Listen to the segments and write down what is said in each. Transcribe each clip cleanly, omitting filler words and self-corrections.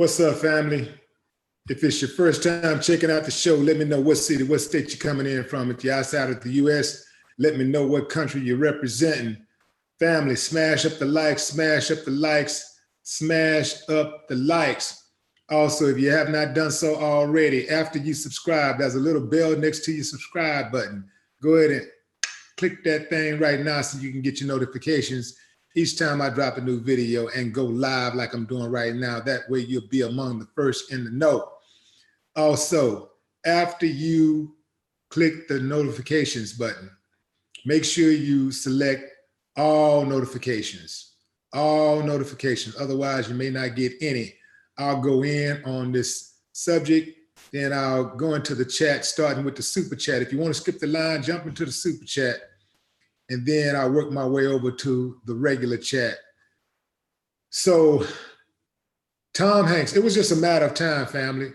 What's up, family? If it's your first time checking out the show, let me know what city, what state you're coming in from. If you're outside of the US, let me know what country you're representing. Family, smash up the likes, smash up the likes, smash up the likes. Also, if you have not done so already, after you subscribe, there's a little bell next to your subscribe button. Go ahead and click that thing right now so you can get your notifications each time I drop a new video and go live like I'm doing right now. That way you'll be among the first in the know. Also, after you click the notifications button, make sure you select all notifications, otherwise you may not get any. I'll go in on this subject, then I'll go into the chat, starting with the super chat. If you want to skip the line, jump into the super chat, and then I'll work my way over to the regular chat. So Tom Hanks, it was just a matter of time, family.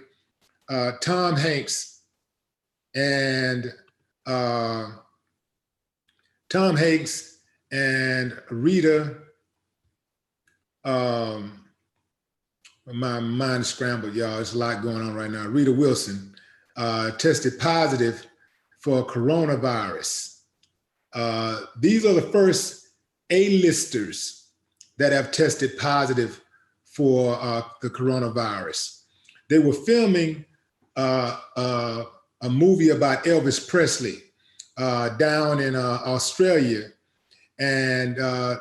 Tom Hanks and Rita, my mind is scrambled, y'all. There's a lot going on right now. Rita Wilson tested positive for coronavirus. These are the first A-listers that have tested positive for the coronavirus. They were filming a movie about Elvis Presley down in Australia, and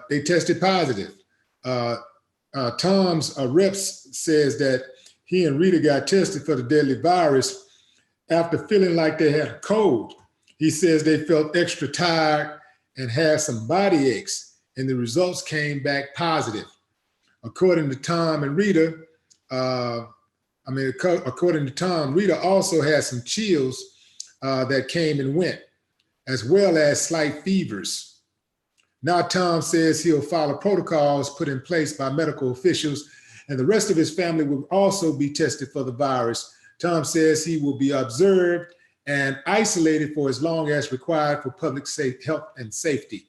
they tested positive. Tom's reps says that he and Rita got tested for the deadly virus after feeling like they had a cold. He says they felt extra tired and had some body aches, and the results came back positive. According to Tom and Rita, according to Tom, Rita also had some chills that came and went, as well as slight fevers. Now Tom says he'll follow protocols put in place by medical officials, and the rest of his family will also be tested for the virus. Tom says he will be observed and isolated for as long as required for public health and safety.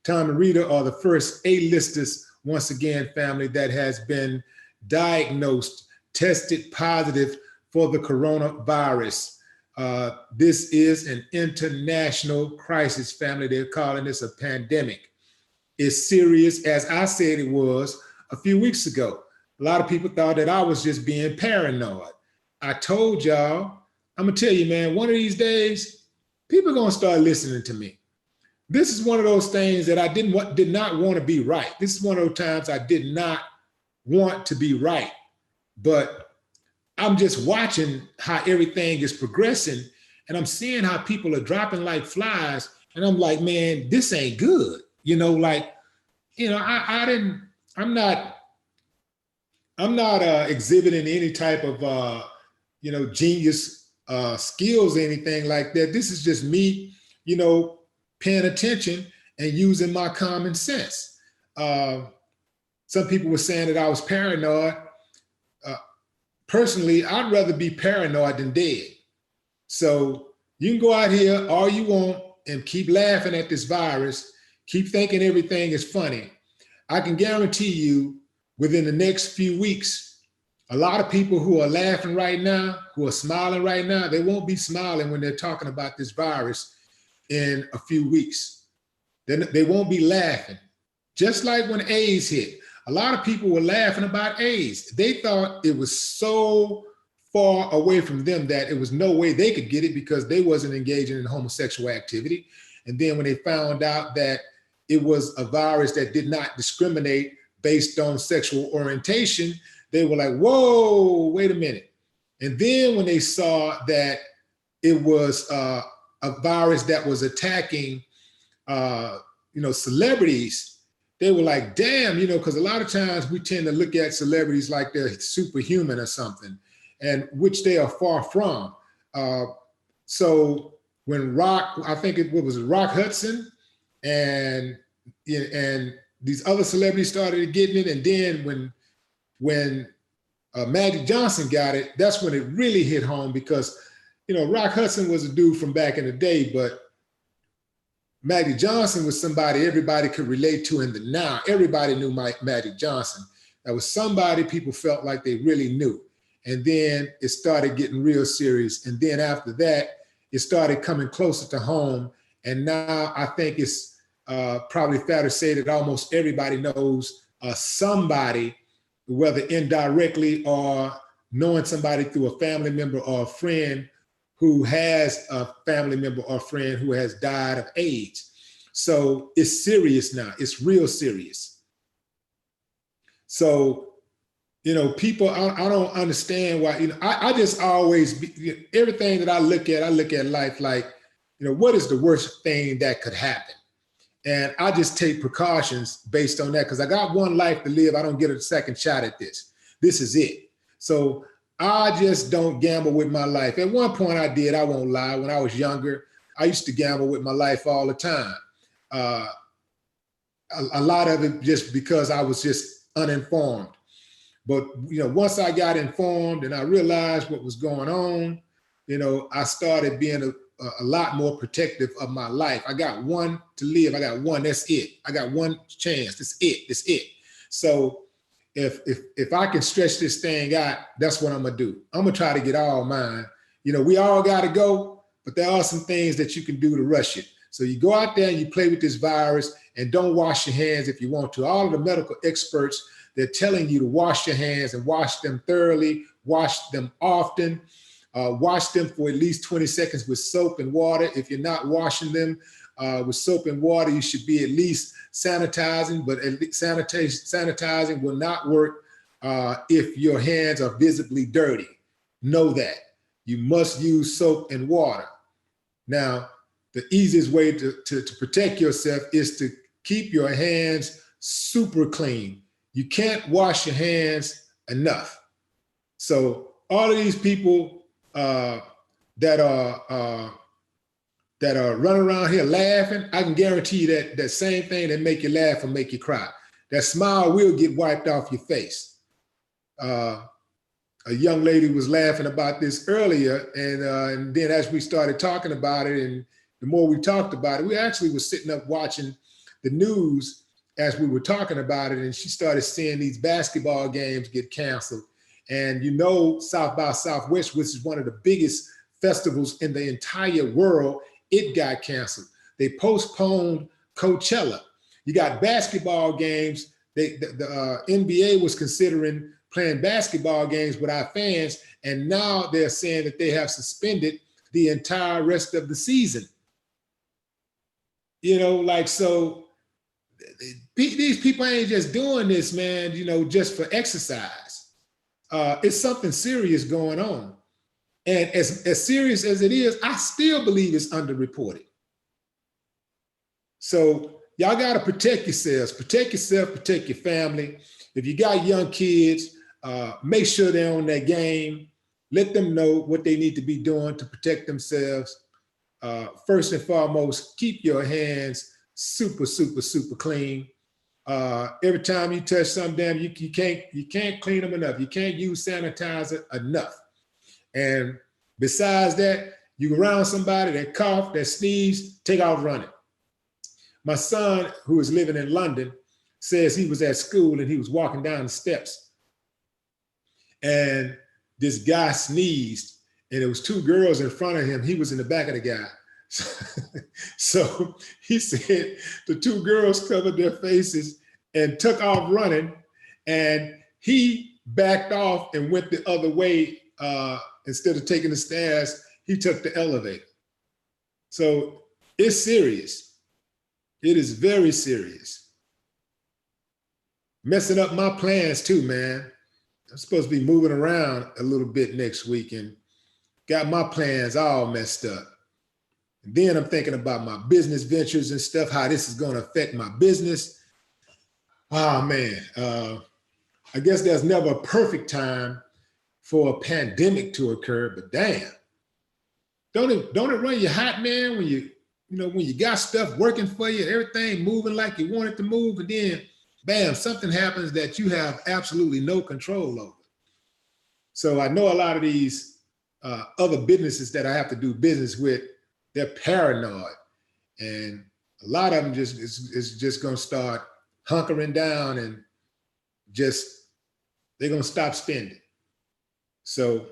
Tom and Rita are the first A-listers, once again, family, that has been diagnosed, tested positive for the coronavirus. This is an international crisis, family. They're calling this a pandemic. It's serious, as I said it was a few weeks ago. A lot of people thought that I was just being paranoid. I told y'all, I'm gonna tell you, man, one of these days, people are gonna start listening to me. This is one of those things that I did not want to be right. This is one of those times I did not want to be right, but I'm just watching how everything is progressing, and I'm seeing how people are dropping like flies, and I'm like, man, this ain't good. I'm not exhibiting any type of genius skills or anything like that. This is just me, paying attention and using my common sense. Some people were saying that I was paranoid. Personally, I'd rather be paranoid than dead. So you can go out here all you want and keep laughing at this virus, keep thinking everything is funny. I can guarantee you within the next few weeks, a lot of people who are laughing right now, who are smiling right now, they won't be smiling when they're talking about this virus in a few weeks. Then they won't be laughing. Just like when AIDS hit, a lot of people were laughing about AIDS. They thought it was so far away from them that it was no way they could get it because they wasn't engaging in homosexual activity. And then when they found out that it was a virus that did not discriminate based on sexual orientation, they were like, whoa, wait a minute. And then when they saw that it was a virus that was attacking, celebrities, they were like, damn, because a lot of times we tend to look at celebrities like they're superhuman or something, and which they are far from. So when I think it was Rock Hudson and these other celebrities started getting it, and then when Magic Johnson got it, that's when it really hit home because, Rock Hudson was a dude from back in the day, but Magic Johnson was somebody everybody could relate to in the now. Everybody knew Magic Johnson. That was somebody people felt like they really knew. And then it started getting real serious. And then after that, it started coming closer to home. And now I think it's probably fair to say that almost everybody knows somebody, whether indirectly or knowing somebody through a family member or a friend who has a family member or friend who has died of AIDS. So it's serious now. It's real serious. So, you know, people, I don't understand why, you know, I just always, everything that I look at life like, you know, what is the worst thing that could happen? And I just take precautions based on that because I got one life to live. I don't get a second shot at this. This is it. So I just don't gamble with my life. At one point I did, I won't lie. When I was younger, I used to gamble with my life all the time. A lot of it just because I was just uninformed. But, you know, once I got informed and I realized what was going on, you know, I started being a lot more protective of my life. I got one to live. I got one, that's it. I got one chance, that's it, that's it. So if I can stretch this thing out, that's what I'm gonna do. I'm gonna try to get all mine. You know, we all gotta go, but there are some things that you can do to rush it. So you go out there and you play with this virus and don't wash your hands if you want to. All of the medical experts, they're telling you to wash your hands and wash them thoroughly, wash them often, wash them for at least 20 seconds with soap and water. If you're not washing them with soap and water, you should be at least sanitizing, but sanitizing will not work if your hands are visibly dirty. Know that. You must use soap and water. Now, the easiest way to protect yourself is to keep your hands super clean. You can't wash your hands enough. So all of these people that are running around here laughing, I can guarantee you that that same thing that make you laugh or make you cry, that smile will get wiped off your face. A young lady was laughing about this earlier, and then as we started talking about it, and the more we talked about it, we actually were sitting up watching the news as we were talking about it, and she started seeing these basketball games get canceled. And you know, South by Southwest, which is one of the biggest festivals in the entire world, it got canceled. They postponed Coachella. You got basketball games. The NBA was considering playing basketball games without fans, and now they're saying that they have suspended the entire rest of the season. You know, like, so these people ain't just doing this, man, you know, just for exercise. It's something serious going on. And as serious as it is, I still believe it's underreported. So y'all got to protect yourselves, protect yourself, protect your family. If you got young kids, make sure they're on their game. Let them know what they need to be doing to protect themselves. First and foremost, keep your hands super, super, super clean. Every time you touch something, you can't clean them enough. You can't use sanitizer enough. And besides that, you around somebody that cough, that sneeze, take off running. My son, who is living in London, says he was at school and he was walking down the steps, and this guy sneezed, and there was two girls in front of him. He was in the back of the guy. So he said the two girls covered their faces and took off running, and he backed off and went the other way. Instead of taking the stairs, he took the elevator. So it's serious. It is very serious. Messing up my plans too, man. I'm supposed to be moving around a little bit next week and got my plans all messed up. And then I'm thinking about my business ventures and stuff, how this is going to affect my business. Oh man, I guess there's never a perfect time for a pandemic to occur, but damn, don't it run you hot, man, when when you got stuff working for you, everything moving like you want it to move, and then bam, something happens that you have absolutely no control over. So I know a lot of these other businesses that I have to do business with, they're paranoid, and a lot of them is just going to start hunkering down and just They're going to stop spending. So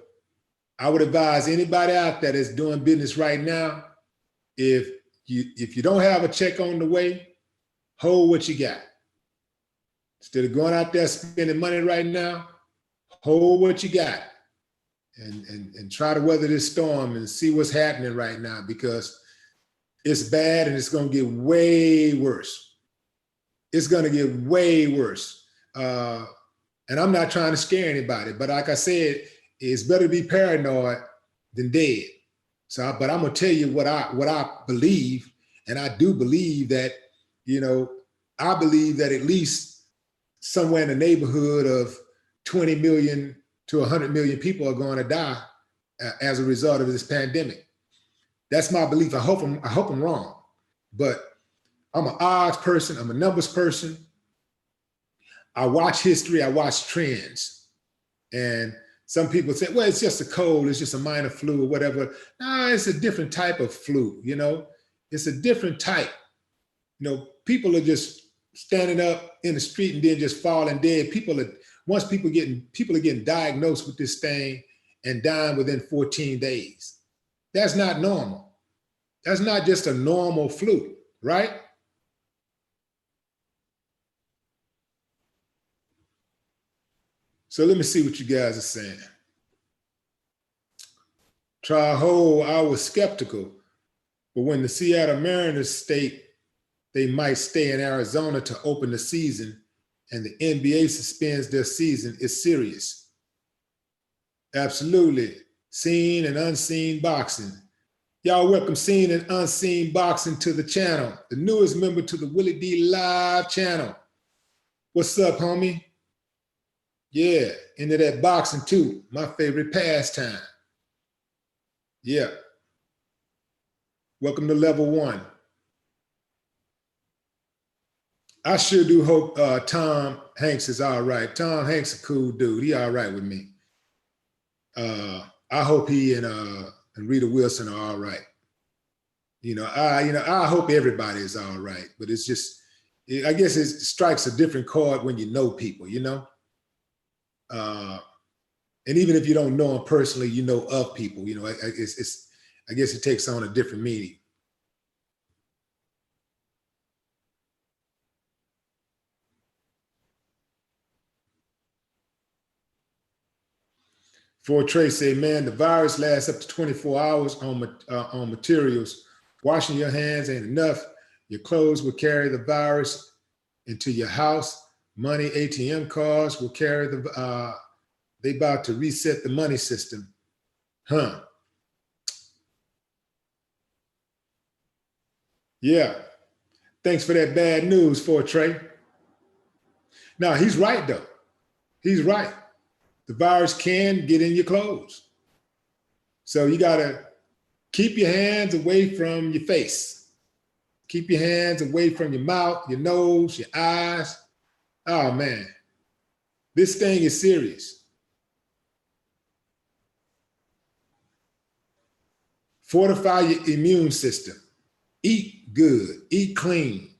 I would advise anybody out there that's doing business right now, if you don't have a check on the way, hold what you got. Instead of going out there spending money right now, hold what you got and try to weather this storm and see what's happening right now, because it's bad and it's going to get way worse. It's going to get way worse. And I'm not trying to scare anybody, but like I said, it's better to be paranoid than dead. So, but I'm gonna tell you what I believe, and I do believe that, I believe that at least somewhere in the neighborhood of 20 million to 100 million people are going to die as a result of this pandemic. That's my belief. I hope I'm wrong, but I'm an odds person. I'm a numbers person. I watch history. I watch trends, and some people say, well, it's just a cold, it's just a minor flu or whatever. No, it's a different type of flu, It's a different type. People are just standing up in the street and then just falling dead. People are getting diagnosed with this thing and dying within 14 days. That's not normal. That's not just a normal flu, right? So let me see what you guys are saying. Traho, I was skeptical, but when the Seattle Mariners state they might stay in Arizona to open the season and the NBA suspends their season, it's serious. Absolutely. Seen and unseen boxing. Y'all welcome Seen and Unseen Boxing to the channel, the newest member to the WillieDLive channel. What's up, homie? Yeah, into that boxing too, my favorite pastime. Yeah. Welcome to level 1. I sure do hope Tom Hanks is all right. Tom Hanks a cool dude. He all right with me. I hope he and Rita Wilson are all right. I hope everybody is all right, but it's just, I guess it strikes a different chord when you know people, and even if you don't know them personally, you know of people, I guess it takes on a different meaning. For Trey say, man, the virus lasts up to 24 hours on materials. Washing your hands ain't enough. Your clothes will carry the virus into your house. Money, ATM cards will carry they about to reset the money system. Huh. Yeah. Thanks for that bad news, for Trey. Now, he's right, though. He's right. The virus can get in your clothes. So you got to keep your hands away from your face. Keep your hands away from your mouth, your nose, your eyes. Oh, man. This thing is serious. Fortify your immune system. Eat good. Eat clean.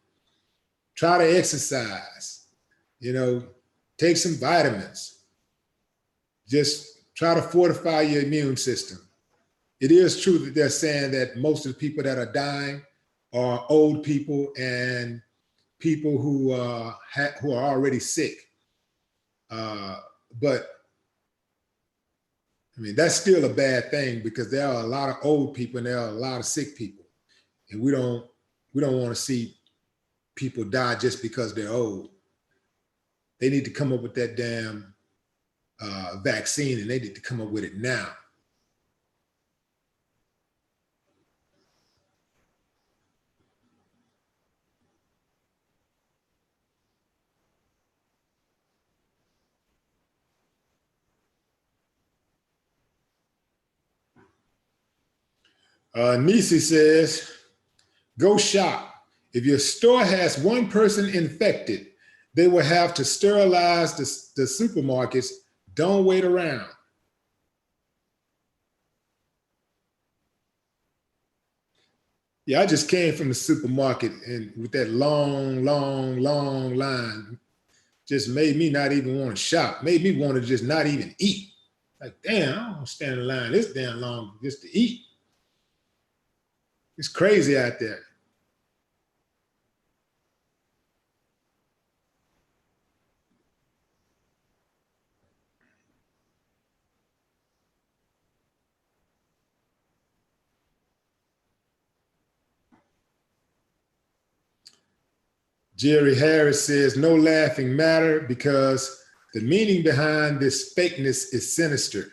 Try to exercise. Take some vitamins. Just try to fortify your immune system. It is true that they're saying that most of the people that are dying are old people and people who are already sick. But I mean, that's still a bad thing, because there are a lot of old people and there are a lot of sick people, and we don't want to see people die just because they're old. They need to come up with that damn vaccine, and they need to come up with it now. Nisi says, go shop. If your store has one person infected, they will have to sterilize the supermarkets. Don't wait around. Yeah, I just came from the supermarket and with that long line. just made me not even want to shop, made me want to just not even eat. Like, damn, I don't want to stand in line this damn long just to eat. It's crazy out there. Jerry Harris says, no laughing matter because the meaning behind this fakeness is sinister.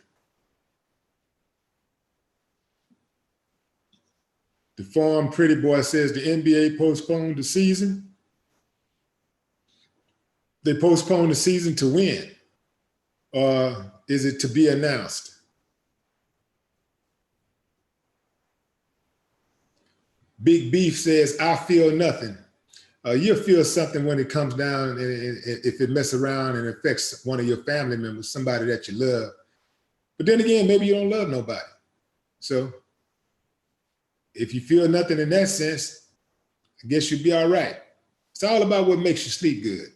The Farm Pretty Boy says the NBA postponed the season. They postponed the season to win, or is it to be announced? Big Beef says, I feel nothing. You'll feel something when it comes down and if it messes around and affects one of your family members, somebody that you love. But then again, maybe you don't love nobody. So if you feel nothing in that sense, I guess you'll be all right. It's all about what makes you sleep good.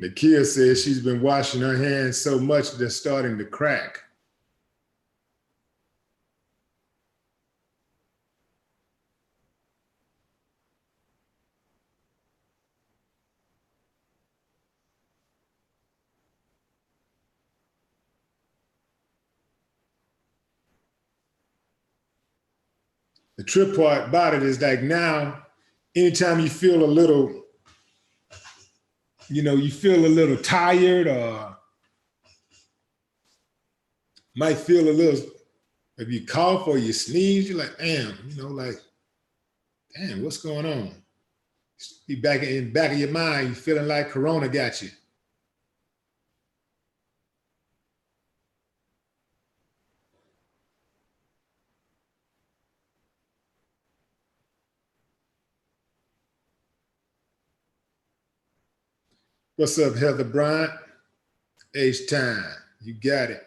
Nakia says she's been washing her hands so much they're starting to crack. The trip part about it is like now, anytime you feel a little, you feel a little tired or might feel a little, if you cough or you sneeze, you're like, damn, damn, what's going on? Be back in the back of your mind, you feeling like Corona got you. What's up, Heather Bryant? H-Time, you got it.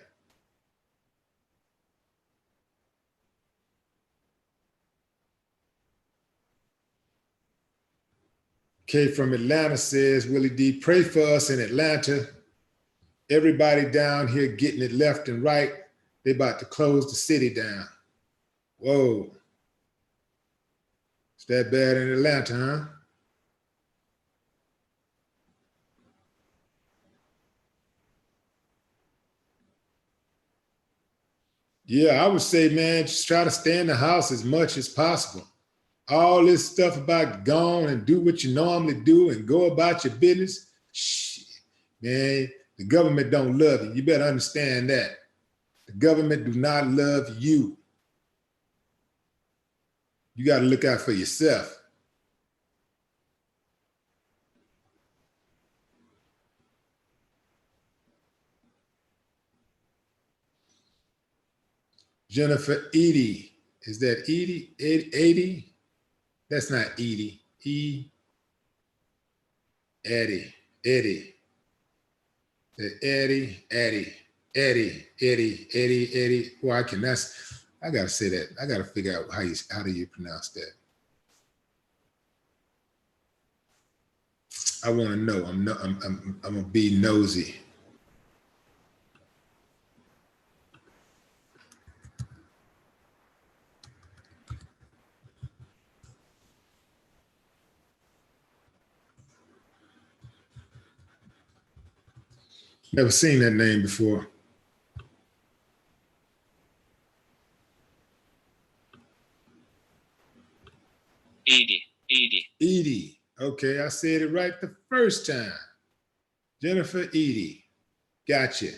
Kay from Atlanta says, Willie D, pray for us in Atlanta. Everybody down here getting it left and right. They about to close the city down. Whoa. It's that bad in Atlanta, huh? Yeah, I would say, man, just try to stay in the house as much as possible. All this stuff about gone and do what you normally do and go about your business, shit, man, the government don't love you. You better understand that. The government do not love you. You got to look out for yourself. Jennifer Edie. Is that Edie? Edie? That's not Edie. Eddie. Eddie. Eddie. Well, I gotta say that. I gotta figure out how do you pronounce that. I want to know. I'm gonna be nosy. Never seen that name before. Edie. Okay, I said it right the first time. Jennifer Edie. Gotcha.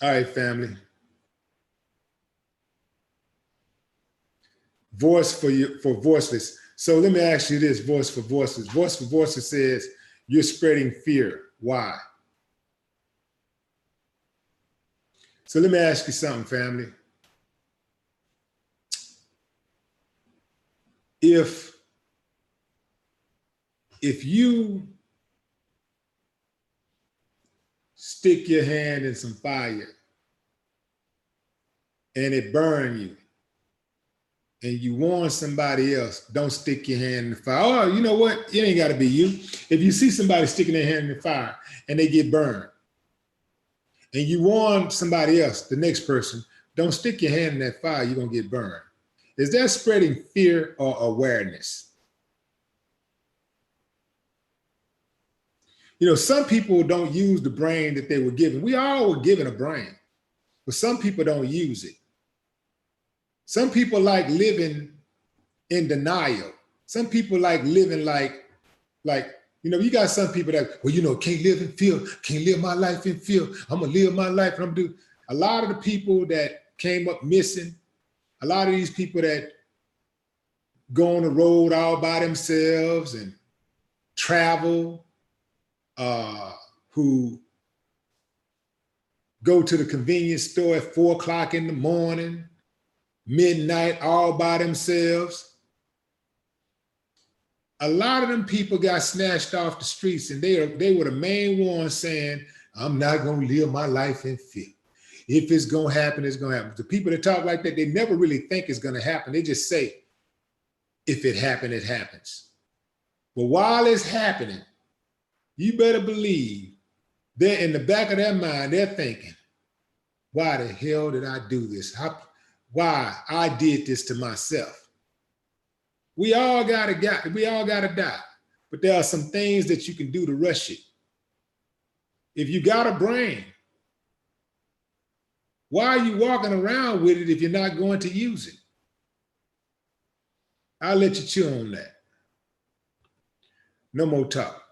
All right, family. Voice for voiceless. So let me ask you this, voice for voiceless. Voice for voiceless says you're spreading fear. Why? So let me ask you something, family. If you stick your hand in some fire and it burn you, and you warn somebody else, don't stick your hand in the fire. Oh, you know what? It ain't got to be you. If you see somebody sticking their hand in the fire and they get burned, and you warn somebody else, the next person, don't stick your hand in that fire, you're going to get burned. Is that spreading fear or awareness? You know, some people don't use the brain that they were given. We all were given a brain, but some people don't use it. Some people like living in denial. Some people like living like, you know, you got some people that, well, you know, can't live in fear, can't live my life in fear. I'm gonna live my life and I'm gonna do. A lot of the people that came up missing, a lot of these people that go on the road all by themselves and travel, who go to the convenience store at 4 o'clock in the morning, midnight, all by themselves. A lot of them people got snatched off the streets, and they were the main ones saying, I'm not gonna live my life in fear. If it's gonna happen, it's gonna happen. The people that talk like that, they never really think it's gonna happen. They just say, if it happens, it happens. But while it's happening, you better believe they're in the back of their mind, they're thinking, why the hell did I do this? Why I did this to myself? We all gotta die. But there are some things that you can do to rush it. If you got a brain, why are you walking around with it if you're not going to use it? I'll let you chew on that. No more talk.